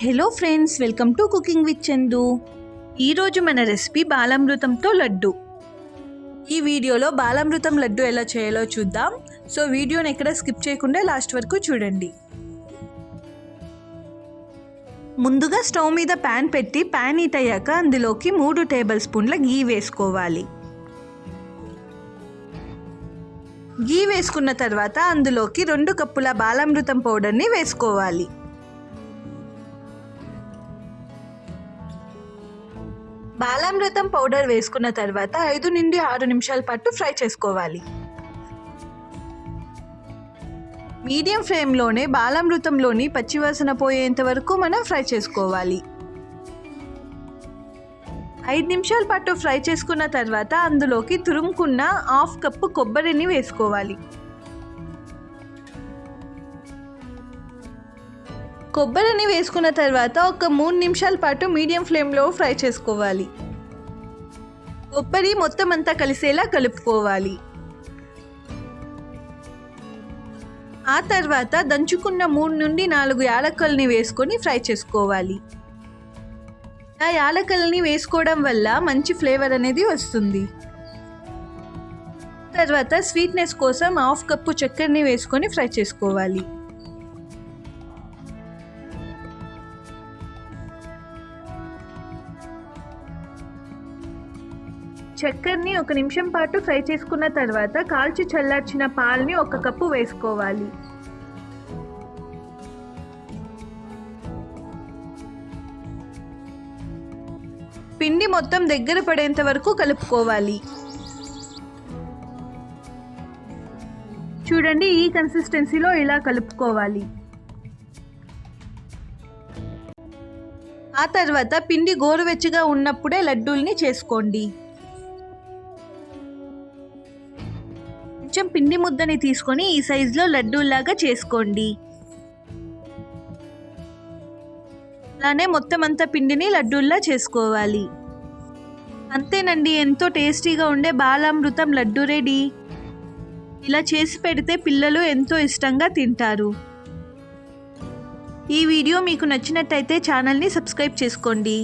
Hello friends, welcome to cooking with Chandu. ఈరోజు మన recipe బాలామృతంతో laddu. ఈ వీడియోలో బాలామృతం లడ్డు ఎలా చేయాలో చూద్దాం. సో వీడియోని ఎక్కడ స్కిప్ చేయకుండా లాస్ట్ వరకు చూడండి. ముందుగా స్టవ్ మీద ప్యాన్ పెట్టి ప్యాన్ హీట్ అయ్యాక అందులోకి 3 టేబుల్ స్పూన్ల గీ వేసుకోవాలి. గీ వేసుకున్న తర్వాత అందులోకి 2 కప్పుల బాలామృతం పౌడర్ని వేసుకోవాలి. బాలామృతం పౌడర్ వేసుకున్న తర్వాత 5 నుండి 6 నిమిషాల పాటు ఫ్రై చేసుకోవాలి. మీడియం ఫ్లేమ్లోనే బాలామృతంలోని పచ్చివాసన పోయేంత వరకు మనం ఫ్రై చేసుకోవాలి. 5 నిమిషాల పాటు ఫ్రై చేసుకున్న తర్వాత అందులోకి తురుముకున్న 1/2 కప్పు కొబ్బరిని వేసుకోవాలి. కొబ్బరిని వేసుకున్న తర్వాత ఒక 3 నిమిషాల పాటు మీడియం ఫ్లేమ్లో ఫ్రై చేసుకోవాలి. కొబ్బరి మొత్తం అంతా కలిసేలా కలుపుకోవాలి. ఆ తర్వాత దంచుకున్న 3 నుండి 4 యాలకుల్ని వేసుకొని ఫ్రై చేసుకోవాలి. ఆ యాలకుల్ని వేసుకోవడం వల్ల మంచి ఫ్లేవర్ అనేది వస్తుంది. తర్వాత స్వీట్నెస్ కోసం 1/2 కప్పు చక్కెరని వేసుకొని ఫ్రై చేసుకోవాలి. చక్కెరని 1 నిమిషం పాటు ఫ్రై చేసుకున్న తర్వాత కాల్చి చల్లార్చిన పాలని 1 కప్పు వేసుకోవాలి. పిండి మొత్తం దగ్గర పడేంత వరకు కలుపుకోవాలి. చూడండి, ఈ కన్సిస్టెన్సీలో ఇలా కలుపుకోవాలి. ఆ తర్వాత పిండి గోరువెచ్చగా ఉన్నప్పుడే లడ్డూల్ని చేసుకోండి. కొంచెం పిండి ముద్దని తీసుకొని ఈ సైజులో లడ్డూలాగా చేసుకోండి. అలానే మొత్తం అంతా పిండిని లడ్డూల్లా చేసుకోవాలి. అంతేనండి, ఎంతో టేస్టీగా ఉండే బాలామృతం లడ్డు రెడీ. ఇలా చేసి పెడితే పిల్లలు ఎంతో ఇష్టంగా తింటారు. ఈ వీడియో మీకు నచ్చినట్టయితే ఛానల్ని సబ్స్క్రైబ్ చేసుకోండి.